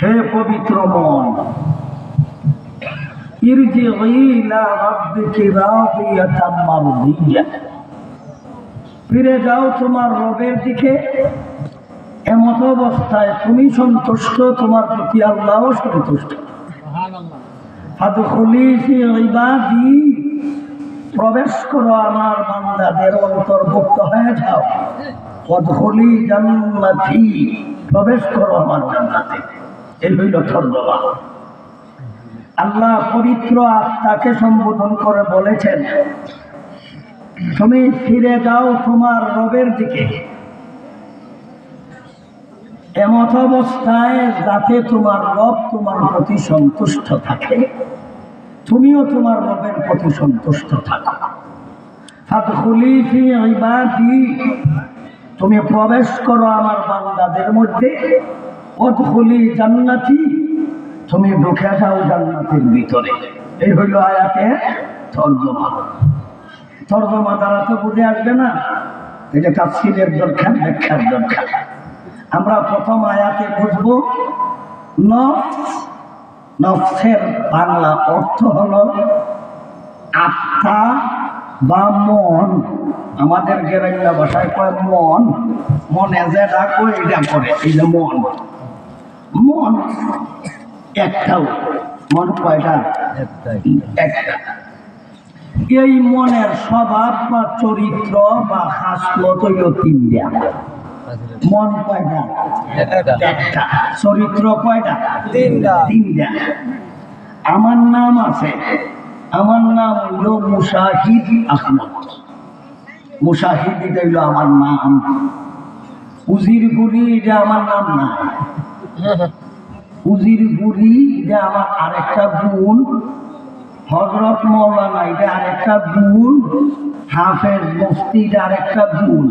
হে পবিত্র মন, ফিরে যাও তোমার রবের দিকে। এমত অবস্থায় তুমি সন্তুষ্ট, তোমার প্রতি আল্লাহ সন্তুষ্ট। প্রবেশ করো আমার বান্দাদের অন্তর্ভুক্ত হয়ে যাও। ওয়াদখুলি জান্নাতি, প্রবেশ করো আমার জান্নাতে। এই হইল তরজমা। আল্লাহ পবিত্র আত্মাকে সম্বোধন করে বলেছেন, তুমি ফিরে যাও তোমার রবের দিকে এমত অবস্থায় যাতে তোমার রব তোমার প্রতি সন্তুষ্ট থাকে, তুমিও তোমার রবের প্রতি সন্তুষ্ট থাকো। ফাদখুলি ফি ইবাদি, তুমি প্রবেশ করো আমার বান্দাদের মধ্যে। ওয়াদখুলি জান্নাতি, তুমি ঢুকে যাও জান্নাতের ভিতরে। এই হইল আয়াতের তরজমা। তরজমা দ্বারা তো বুঝে আসবে না, এটা তাফসীরের দরকার, ব্যাখ্যার দরকার। আমরা প্রথম আয়াতে বুঝবো নফস। নফসের বাংলা অর্থ হলো আত্মা বা মন। আমাদের গ্রাম্য ভাষায় কয় মন। মনে যেটা কয় এটা করে, এই যে মন। মন একটাও, মন কয়টা? একটা। এই মনের স্বভাব বা চরিত্র বা খাসলত হইল তিনটা। মন কয়টা? একটা। চরিত্র কয়টা? তিনটা। আমার নাম আছে, আমার নাম হইল মুশাহিদ আহমদ। মুশাহিদ এটা হইল আমার নাম। উজিরপুরি এটা আমার নাম না। উজিরপুরি এটা আমার আরেকটা গুণ। হযরত মাওলানা এটা আরেকটা গুণ। হাফেজ মুফতি এটা আরেকটা গুণ।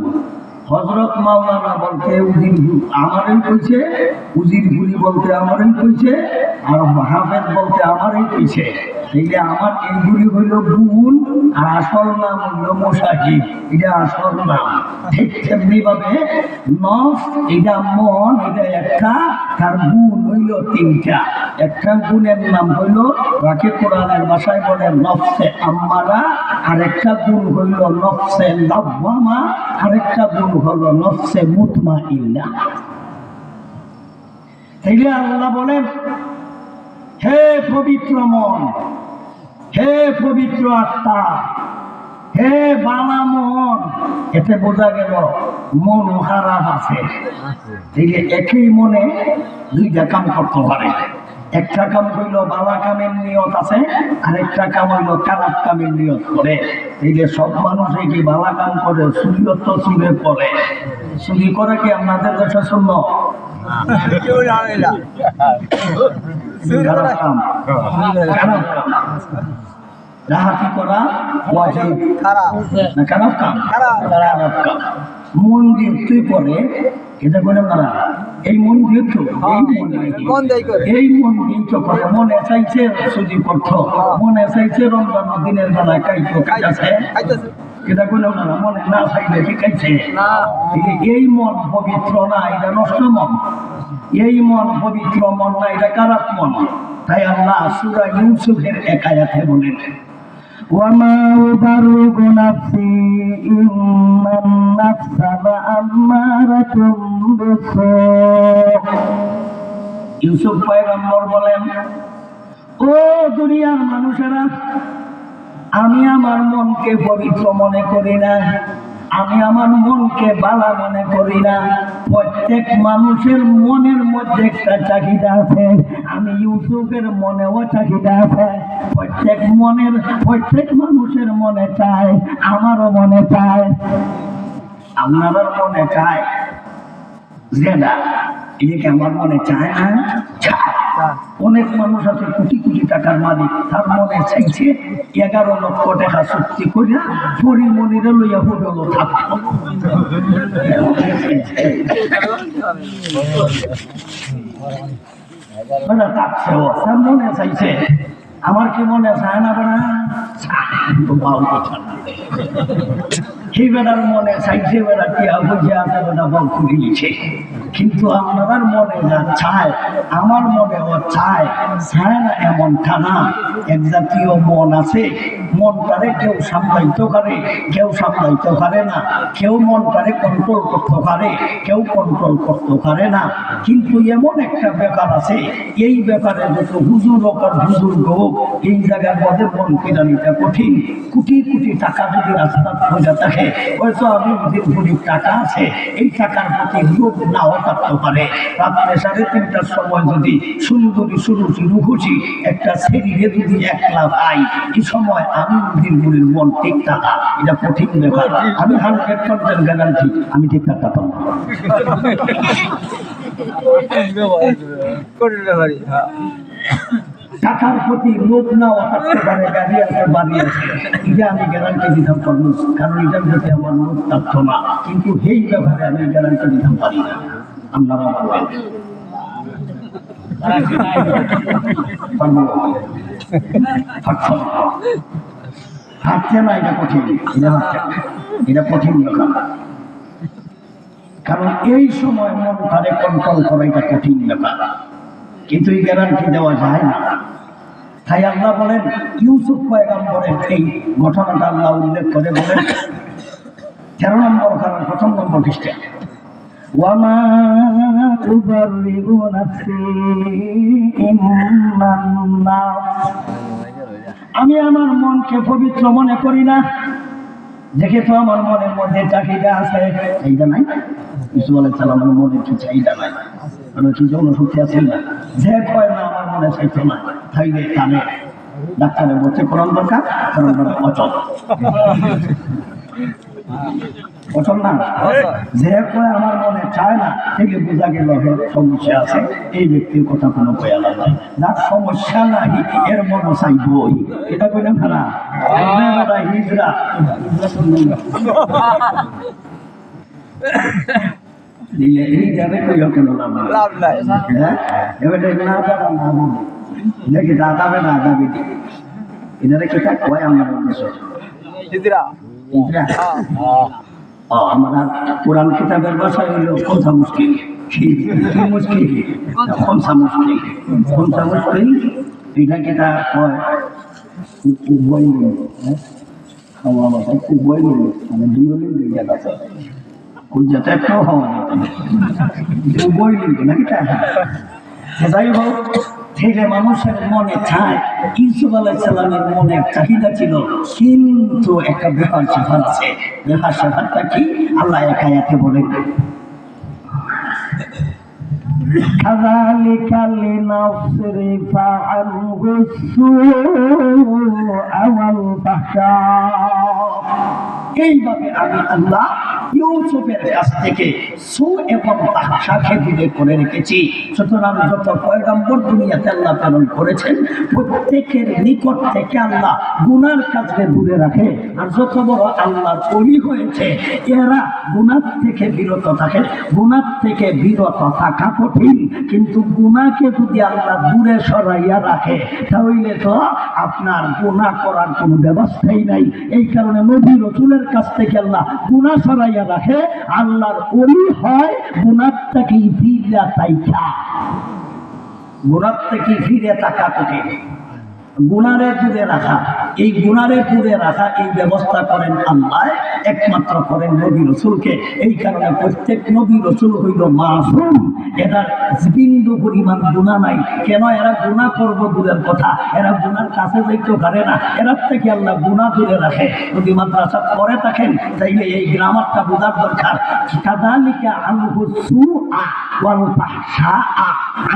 হযরত মাওলানা বলতে উজিরপুরি আমারই কইছে, উজিরপুরি বলতে আমারই কইছে, আর হাফেজ বলতে আমারই কইছে। এইটা আমার এইগুলি হইল গুণ, আর আসল নাম হইল মুশাহিদ, এটা আসল নাম। ঠিক তেমনি ভাবে নফস এটা মন, এটা একটা, তার গুণ হইল তিনটা। একটা গুণের নাম হইল রাকে কোরআনের ভাষায় বলে নফসে আম্মারা, আরেকটা গুণ হইল নফসে লাওয়ামা, আরেকটা গুণ হলো নফসে মুতমাইন্না। তাইলে আল্লাহ বলেন, হে পবিত্র মন, হে পবিত্র আত্মা, হে বালা মন। এতে বোঝা গেল মন খারাপ আছে। তাইলে একই মনে দুইটা কাম করতে পারে। একটা কাম হইল বালা কামের নিয়ত আছে, আরেকটা কাম হইল খারাপ কামের নিয়ত করে। তাইলে সব মানুষে কি বালা কাম করে? চুরিয়ত তো চুরে পড়ে। চুরি করে কি আপনাদের দেশে শূন্য? ডাহাতি করা ওয়াজিব, খারাপ না? খারাপ কাম, খারাপ কাম। মন দিয়ে তুই করে এটা করে না। এই মন দিয়ে তো এই মন দিয়ে তো করে। মনে চাইছে সুজি করত, মনে চাইছে রমজান দিনের বেলায় খাইতো, খাইছে এটা করে না। মনে না চাইলে কি খাইছে? এই মন পবিত্র না, এটা নষ্ট মন। এই মন পবিত্র মন না, এটা খারাপ মন। তাই আল্লাহ সূরা ইউসুফের এক আয়াতে বলেন, ওয়ামা উবাররিউ নাফসি ইন্নান নাফসা লাআম্মারাতুম বিসূ। ইউসুফ পয়গম্বর বলেন, ও দুনিয়ার মানুষেরা, আমি আমার মনকে পবিত্র মনে করি না, আমি আমার মনকে বালা মনে করি না। প্রত্যেক মানুষের মনের মধ্যে একটা চাহিদা আছে, আমি ইউসুফের মনেও চাহিদা আছে। প্রত্যেক মানুষের মনে চায়, আমারও মনে চায়, আপনারও মনে চায়। যেটা এদিকে আমার মনে চায় না, চায়। অনেক মানুষ আছে কোটি কোটি টাকার মালিক, তার মনে চাইছে 11 লক্ষ টাকা চুক্তি করিয়া পরিমণিরে লইয়া হোটেল থাকতো। তার মনে চাইছে, আমার কি মনে চায় না? সেই বেড়ার মনে চাইছে বেড়া কি বুঝে আছে বেড়া বল খুলিছে, কিন্তু আপনার মনে যা চায় আমার মনে ও চায় চায় না এমনটা না। এক জাতীয় মন আছে, মনটারে কেউ সামলাইতে পারে, কেউ সামলাইতে পারে না, কেউ মনটারে কন্ট্রোল করতে পারে, কেউ কন্ট্রোল করতে পারে না। কিন্তু এমন একটা ব্যাপার আছে, এই ব্যাপারে যত হুজুর হোক আর হুজুর হোক, এই জায়গার মধ্যে মন কিনানিটা কঠিন। কোটি কোটি টাকা যদি রাস্তা খোঁজা থাকে, হয়তো আমি গরিব টাকা আছে, এই টাকার প্রতি লোভ নাও থাকতে পারে। রাত্রে 3:30টার সময় যদি সুন্দরী সুরুচি রুখুচি একটা শরীরে যদি 1 লাখ আই, এই সময় আমি দিনগুলির মন ঠিক থাকা এটা কঠিন ব্যাপার। আমি 100% গ্যারান্টি আমি ঠিক থাকতে পারবো। টাকার প্রতি লোভ নাও থাকতে পারে, গাড়ি আছে বাড়ি আছে, এটা আমি গ্যারান্টি দিতাম পারবো, কারণ এটার প্রতি আমার লোভ থাকতো না। কিন্তু এই ব্যাপারে আমি গ্যারান্টি দিতাম পারি না। আপনারা বলবেন হাঁটছে না, এটা কঠিন, এটা কঠিন ব্যাপার। কারণ এই সময় মনটারে কন্ট্রোল করা এটা কঠিন ব্যাপার, কিন্তু এই গ্যারান্টি দেওয়া যায় না। তাই আল্লাহ বলেন, ইউসুফ পয়গম্বরের এই ঘটনাটা আল্লাহ উল্লেখ করে বলেন 13 নম্বর কারণ 1 নম্বর পৃষ্ঠা, ওয়ামা উবাররিউ নাফসি ইন্নান নাফস, আমি আমার মনকে পবিত্র মনে করি না। দেখে তো আমার মনের মধ্যে চাহিদা আছে, চাহিদা নাই? ইউসুফ আলাইহিস সালামের মনে কি চাহিদা নাই? মানে কি জন্য সত্যি আছে না? যে কয় না আমার মনে চাইতো না, তাইলে কানে ডাক্তারের বলতে কোরআন দরকার, কারণ অচল অচল না। যে কয় আমার মনে চায় না, থেকে বোঝা গেল সমস্যা আছে, এই ব্যক্তির কথা কোনো কয়ালা নাই। যার সমস্যা নাই এর মনে চাইবই, এটা বললেন না হিজরা এই যাবে কইও কেন লাভ নাই। হ্যাঁ এবার না যাবা না দেখি দাদাবে না দাবি এনারা কেটা কয় আমার উদ্দেশ্য হিজরা হিজরা। আমরা কোরআন কিতাবের ভাষায় হইল কোনটা মুশকিল, মুশকিল কোনটা মুশকিল, কোনটা মুশকিল এটা কেটা কয় বই খাওয়া ভাষায় খুব বই মানে দুই জায়গা আছে যাতে একটাও হওয়া যেত বই লিখবে নাকি তা। যাই হোক, থেকে মানুষের মনে চায়, ইউসুফ আলাইহিস সালামের মনে চাহিদা ছিল, কিন্তু একটা ব্যাপার স্যাপার আছে। ব্যাপার স্যাপারটা কি আল্লাহ এক আয়াতে বলেন, কাযালিকা লিনাসরিফা আনহু সুআ ওয়াল ফাহশা, এইভাবে আমি আল্লাহ ইউসুফের কাছ থেকে সু এবং ফাহশাকে দূরে করে রেখেছি। সুতরাং যত পয়গম্বর দুনিয়াতে আল্লাহ প্রেরণ করেছেন, প্রত্যেকের নিকট থেকে আল্লাহ গুনার কাজকে দূরে রাখে। আর যত বড় আল্লাহর ওলি হয়েছে, এরা গুনার থেকে বিরত থাকে। গুনার থেকে বিরত থাকা কঠিন, কিন্তু গুনাহকে যদি আল্লাহ দূরে সরাইয়া রাখে, তাহলে তো আপনার গুনাহ করার কোনো ব্যবস্থাই নাই। এই কারণে নবী রাসূলের কাছ থেকে আল্লাহ গুনাহ সরাইয়া রাখে। আল্লাহর ওলি হয় গুনাহ থেকে ফিরে তাইকা, গুনাহ থেকে ফিরে তাকা কঠিন। গুনারে দূরে রাখা, এই গুনারে দূরে রাখা এই ব্যবস্থা করেন আল্লাহ, একমাত্র করেন নবী রাসূলকে। এই কারণে প্রত্যেক নবী রাসূল হইল মাসুম, এরা বিন্দু পরিমাণ গুনাহ নাই। কেন? এরা গুনাহ করবো দূরের কথা, এরা গুনার কাছে যাইতে পারে না, এরা থেকে আল্লাহ গুনাহ দূরে রাখে। যদি মাদ্রাসা পড়ে থাকেন তাইলে এই গ্রামারটা বোঝার দরকার। কাযালিকা আনহু সুআ ওয়াল ফাহশা,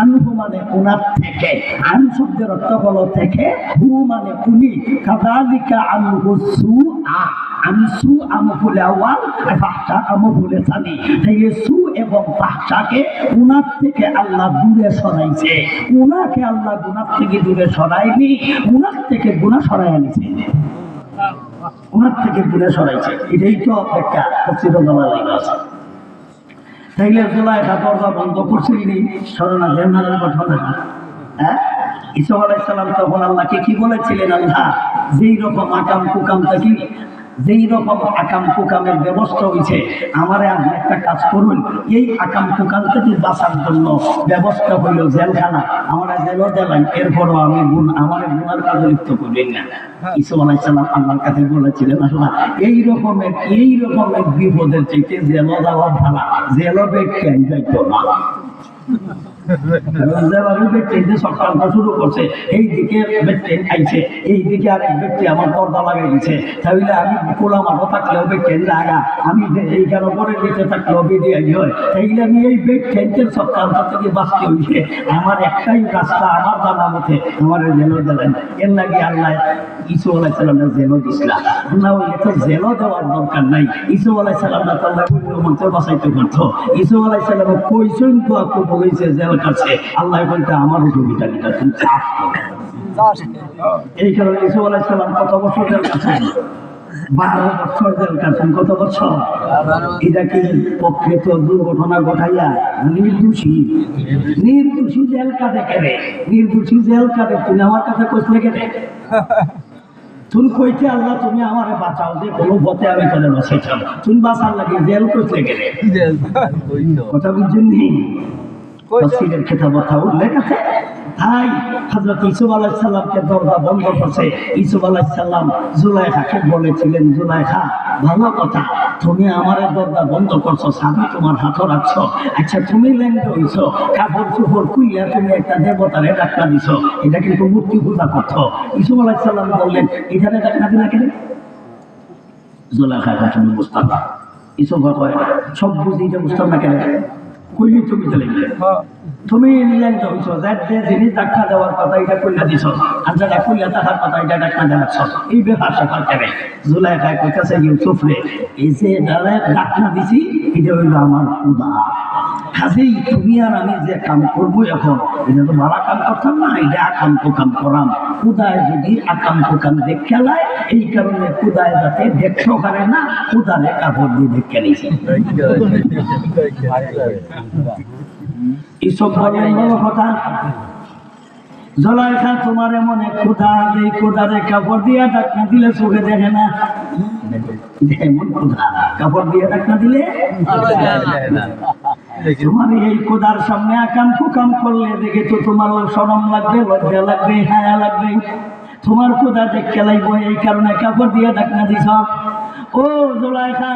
আনহু মানে গুনার থেকে, আন শব্দের অর্থ হলো থেকে, হু মানে উনি। কাযালিকা আনহু সুআ, আমি সু আমফুলে আওয়াল আর ফাহশা আমফুলে সানি। তাই সু এবং ফাহশাকে উনার থেকে আল্লাহ দূরে সরাইছে। উনাকে আল্লাহ গুনাহ থেকে দূরে সরায়নি, উনার থেকে গুনাহ সরাই আনিছে, উনার থেকে দূরে সরাইছে। এটাই তো একটা তফসিরুল আছে। তাইলে জুলাইখা দরজা বন্ধ করছিলেন শরণার্থীর নানার ঘটনা। হ্যাঁ, ইসা আলাইহিস সালাম তখন আল্লাহকে কি বলেছিলেন? আল্লাহ যেই রকম আকাম কুকাম থাকি, যেই রকম আকাম কুকামের ব্যবস্থা হয়েছে, আমারে আপনি একটা কাজ করুন, এই আকাম কুকাম থেকে বাঁচার জন্য ব্যবস্থা হইল জেলখানা, আমরা জেলও দিলাম, এরপরও আমি আমার গুনার কাজে লিপ্ত করবেন না। ঈসা আলাইহিস সালাম আল্লাহর কাছে বলেছিলেন, আল্লাহ এই রকমের বিপদের চাইতে জেলও যাওয়া ভালো, জেলও ব্যক্তি যাইতো না। সকাল শুরু করছে, এই দিকে ব্যক্তি আইছে, এই দিকে আরেক ব্যক্তি আমার পর্দা লাগাই দিচ্ছে, তাহলে আমি খোলা মাঠও থাকলেও ব্যক্তি লাগা, আমি এইখানে পরে দিতে থাকলেও বেরিয়ে হয়, তাইলে আমি এই ব্যক্তির সকাল থেকে বাঁচতে হইছে। আমার একটাই রাস্তা, আমার জানা মতে আমার জেলও দিলেন, এর লাগে আল্লাহ ঈসা আলাইহিস সালামের জেলও দিছিলাম না, হইলে তো জেলও দেওয়ার দরকার নাই। ঈসা আলাইহিস সালাম না তাহলে অন্য মন্ত্রে বাঁচাইতে পারতো। ঈসা আলাইহিস সালাম কইছেন তো আপনি বলেছে জেল কাছে, আল্লাহ বলতে আমার জমিটা নিটা তুমি চাষ করো। এই কারণে ঈসা আলাইহিস সালাম কত বছর জেল কাছে? 12 বছর জেল কাছেন। কত বছর? এটা কি প্রকৃত দুর্ঘটনা ঘটাইয়া নির্দোষী জেল কাটে কেড়ে, নির্দোষী জেল কাটে। তুমি আমার কাছে কইলে কেটে, তুমি কইতে আল্লাহ তুমি আমারে বাঁচাও, যে কোনো পথে আমি চলে বাঁচাইতাম, তুমি বাঁচার লাগে জেল কইতে গেলে কথা বুঝছেন নি? তাফসীরের কিতাবটা উল্লেখ আছে। তাই হযরত ইউসুফ আলাইহিস সালামকে দরজা বন্ধ করছে। ইউসুফ আলাইহিস সালাম জুলাইখাকে বলেছিলেন, জুলাইখা ভালো কথা, তুমি আমারে দরজা বন্ধ করছো, সাথে তোমার হাতও রাখছো, আচ্ছা তুমি ল্যাংটা হইছো, কাপড় চোপড় খুইয়া তুমি একটা দেবতারে ডাক্তার দিছো, এটা কিন্তু মূর্তি পূজা করছো। ইউসুফ আলাইহিস সালাম বললেন, এখানে ডাক্তার দিলা কেন? জুলাইখা তুমি বুঝতাম না। ইউসুফ কয়, সব বুঝি যে বুঝতাম না কেন? কইলি তুমি চলে গেলে, তুমি ল্যাংটা হইছো, যে জিনিস ডাক্তার দেওয়ার কথা এটা কইলা দিছ, আর যেটা কইলা থাকার কথা এটা ডাক্তার দেওয়াচ্ছ, এই ব্যাপার স্যাপার কেন? জুলাইখায় কইতাছে, ইউসুফ রে, এই যে ডাক্তার দিছি এটা হইল আমার খুদা, কাজেই তুমি আর আমি যে কাম করবো এখন, এটা তো ভালো কাম করতাম না, এটা আকাম কুকাম করাম। খুদায় যদি আকাম কুকাম দেখে লাই, এই কারণে খুদায় যাতে দেখছো পারে না, খুদারে কাপড় দিয়ে দেখে নিয়েছে। এইসব বললেন বড় কথা। জুলাইখা তোমার এমন এক খুদা, যে খুদারে কাপড় দিয়ে ডাকনা দিলে চোখে দেখে না, এমন খুদা কাপড় দিয়ে ডাকনা দিলে তোমার এই খোদার সামনে আকাম কুকাম করলে দেখে তো তোমার শরম লাগবে, লজ্জা লাগবে, হায়া লাগবে, তোমার খোদা দেখে লাগবে, এই কারণে কাপড় দিয়ে ডাকনা দিছ। ও জুলাইখা,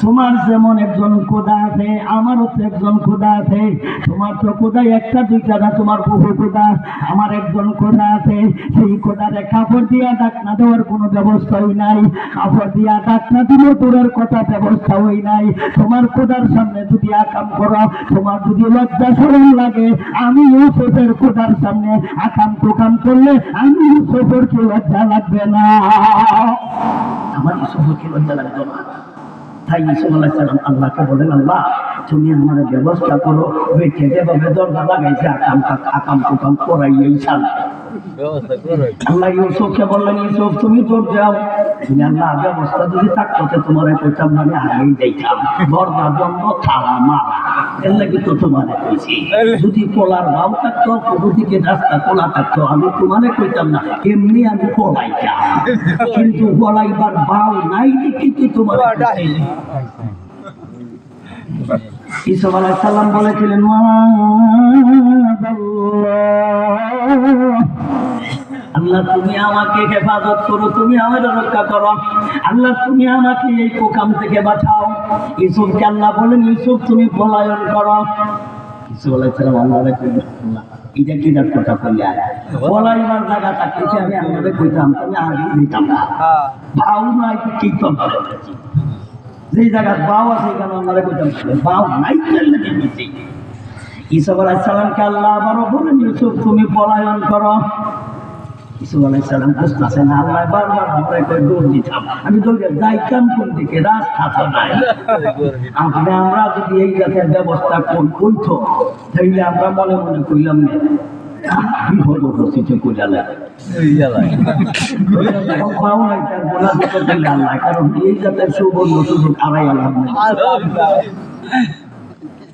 তোমার যেমন একজন খোদা আছে, আমারও তো একজন খোদা আছে। তোমার তো খোদা একটা দুইটা না, তোমার বহু খোদা। আমার একজন খোদা আছে, সেই খোদারে কাপড় দিয়া ডাকনা দেওয়ার কোনো ব্যবস্থাই নাই, কাপড় দিয়া ডাকনা দিলেও দূরের কথা ব্যবস্থাও নাই। তোমার খোদার সামনে যদি আকাম করো, তোমার যদি লজ্জা শরম লাগে, আমি ইউসুফের খোদার সামনে আকাম কুকাম করলে আমি ইউসুফের কি লজ্জা লাগবে না? আমার ইউসুফের কি লজ্জা লাগতো না? তাই ইউসুফ আলাইহিস সালাম আল্লাহকে বলেন, আল্লাহ তুমি আমার ব্যবস্থা করো, বেঁচে যেভাবে দরজা লাগাইছে আকাম কুকাম করাইয়াই ছাড়। আল্লাহ ইউসুফকে বললেন, ইউসুফ তুমি তোর যাও। আল্লাহ ব্যবস্থা যদি থাকতো তোমার কইতাম, মানে আগেই যাইতাম, দরজা বন্ধ, তালা মারা, এর লাগে তো তোমার কইছি। যদি পোলার ভাও থাকতো, কোনো দিকে রাস্তা খোলা থাকতো, আমি তোমারে কইতাম না, এমনি আমি পলাইতাম, কিন্তু পলাইবার ভাও নাই দেখি কি তোমার। ইউসুফ আলাইহিস সালাম বলেছিলেন, আল্লাহ তুমি আমাকে হেফাজত করো, তুমি আমাকে রক্ষা করো, আল্লাহ তুমি আমাকে এই কুকাম থেকে বাঁচাও। ইউসুফকে আল্লাহ বলেন, ইউসুফ তুমি পলায়ন করো। ইউসুফ আলাইহিস সালাম আল্লাহরে কইলেন, আল্লাহ এটা কি দাঁত কথা কইয়া, পলাইবার জায়গা থাকলে আমি আল্লাহরে কইতাম, তুমি আগে দিতাম না, ভাও নাই কি করতে, যেই জায়গায় বাও আছে এখানে আল্লাহরে কইতাম, বাও নাই তাহলে দিতেছি। ইউসুফ আলাইহিস সালামকে আল্লাহ আবারও বলেন, ইউসুফ তুমি পলায়ন করো। ইউসুফ আলাইহিস সালাম বুঝতেছেন না, আল্লাহ বারবার আমাকে দৌড় দিতাম, আমি দৌড়ে যাইতাম কোন দিকে, রাস্তা তো নাই। আমরা যদি এই জাতের ব্যবস্থা করতো, তাইলে আমরা মনে মনে কইলাম না বিপদ উপস্থিতি কইলা, কারণ এই জাতের সুবর্ণ সুযোগ আড়াই আলাম।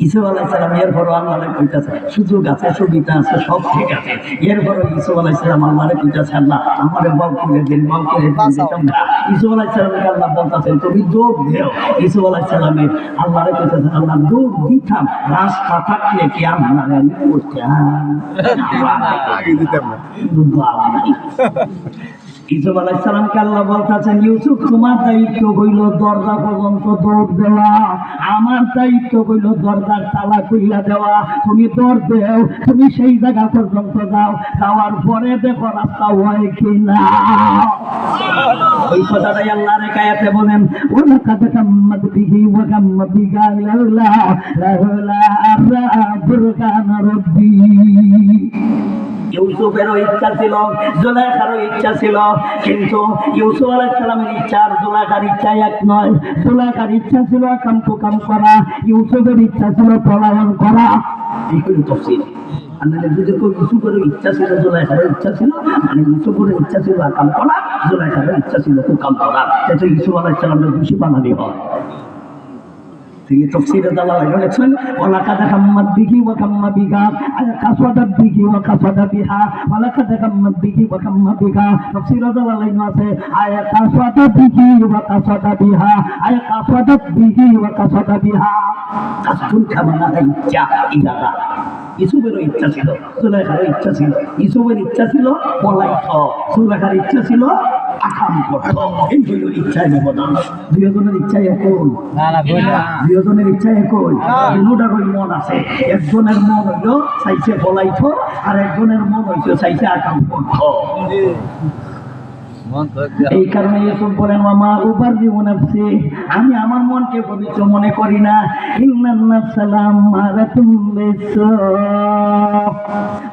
ইসু আলাইসালাম এরপরও আল্লাহরে কইতাছে, সুযোগ আছে, সুবিধা আছে, সব ঠিক আছে। এরপরও ইসু আলাইসালাম আল্লাহরে কইতাছে, আল্লাহ আমারে মাফ করে দিন, মাফ করে দিন, দিতাম না। ইসু আলাইসালামকে আল্লাহ বলতেছেন, তুমি দৌড় দেও। ইসু আলাইসালামের আল্লাহরে কইতাছেন, আল্লাহ দৌড় দিতাম, রাস্তা থাকলে কি আপনারে আমি করতাম? ইউসুফ আলাইহিস সালামকে আল্লাহ বলতেছেন, ইউসুফ তোমার দায়িত্ব হইল দরজা পর্যন্ত দৌড় দেওয়া, আমার দায়িত্ব হইল দরজার তালা খুইলা দেওয়া। তুমি দৌড় দেও, তুমি সেই জায়গা পর্যন্ত যাও, যাওয়ার পরে দেখো রাস্তা হয় কিনা। ওই কথাটাই আল্লাহ আয়াতে বলেন, ওয়ালাকাদ তাম্মাত বিহি ওয়া তাম্মা বিকা লাউলা বুরকান রাব্বি। ইউসুফেরও ইচ্ছা ছিল, জুলাইখারও ইচ্ছা ছিল, কিন্তু ইউসুফ আলাইহিস সালামের ইচ্ছা আর জুলাইখার ইচ্ছা এক নয়। জুলাইখার ইচ্ছা ছিল কাম করা, ইউসুফের ইচ্ছা ছিল পলায়ন করা। এই হলো তাফসীর। আপনাদের বুঝতে ইউসুফেরও ইচ্ছা ছিল, জুলাইখারও ইচ্ছা ছিল, মানে ইউসুফের ইচ্ছা ছিল কাম করা, জুলাইখারও ইচ্ছা ছিল কাম করা। তাতে ইউসুফ আলাইহিস সালামের খুশি বানালি হয়। তিনি তাফসীরে দালাল লিখেছেন, ওয়ালাকাদ হাম্মাত বিহি ওয়া কাম্মা বিহা আয়া কাসাদাত বিহি ওয়া কাসাদা বিহা, ওয়ালাকাদ হাম্মাত বিহি ওয়া কাম্মা বিহা। তাফসীরে দালাল আছে, আয়া কাসাদাত বিহি ওয়া কাসাদা বিহা, আয়া কাসাদাত বিহি ওয়া কাসাদা বিহা। কাসুল খামানা ইচ্ছা ইরাদা। ইউসুফেরও ইচ্ছা ছিল, জুলাইখারও ইচ্ছা ছিল। ইউসুফের ইচ্ছা ছিল পলাইত, জুলাইখার ইচ্ছা ছিল আকাম করত। এই হইল ইচ্ছায় ব্যবধান। দুইজনের ইচ্ছা একই, দুইজনের ইচ্ছা একই, দুটার ওই মন আছে। একজনের মন হইল চাইছে পলাইত, আর একজনের মন হইছে চাইছে আকাম করত। এই কারণে ইউসুফ বলেন, মামা উবাররিউ নাফসি, আমি আমার মনকে পবিত্র মনে করি না। ইন্নান নাফসা লাম্মারাতুম বিসূ,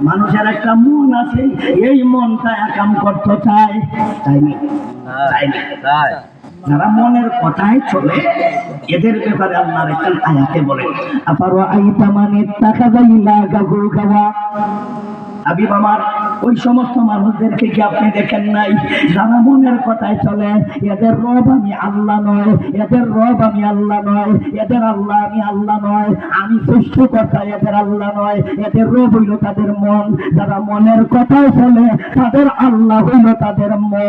মানুষের একটা মন আছে, এই মনটা কাম করতে চায়, তাই না? যারা মনের কথায় চলে, এদের ব্যাপারে আল্লাহর একটা আয়াতে বলেন, আপারো আইতা মানে তাকাযা ইলাহু গাওয়া। আবিব আমার, ওই সমস্ত মানুষদেরকে কি আপনি দেখেন নাই যারা মনের কথায় চলে? এদের রব আমি আল্লাহ নয়, এদের রব আমি আল্লাহ নয়, এদের আল্লাহ আমি আল্লাহ নয়, আমি সৃষ্টিকর্তা এদের আল্লাহ নয়, এদের রব হইল তাদের মন। যারা মনের কথায় চলে তাদের আল্লাহ হইল তাদের মন।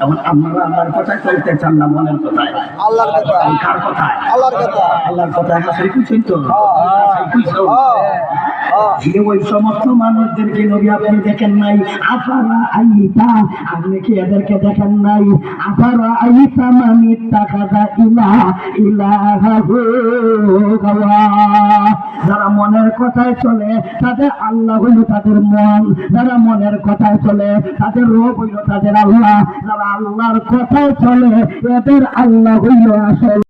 এখন আপনারা আল্লাহর কথায় চলতে চান না মনের কথায়? আল্লাহর কথায়। কার কথায়? আল্লাহর কথায়। আল্লাহর কথায় হাসি খুশি তো? ওই সমস্ত মানুষদেরকে নবী আপনি দেখেন নাই? আফারা আইতা, আপনি কি এদেরকে দেখেন নাই? আফারা আইতা মানে তাকাদা ইলাহু গাওয়া। যারা মনের কথায় চলে তাদের আল্লাহ হইল তাদের মন, যারা মনের কথায় চলে তাদের রব হইল তাদের আল্লাহ, যারা আল্লাহর কথায় চলে এদের আল্লাহ হইল আসল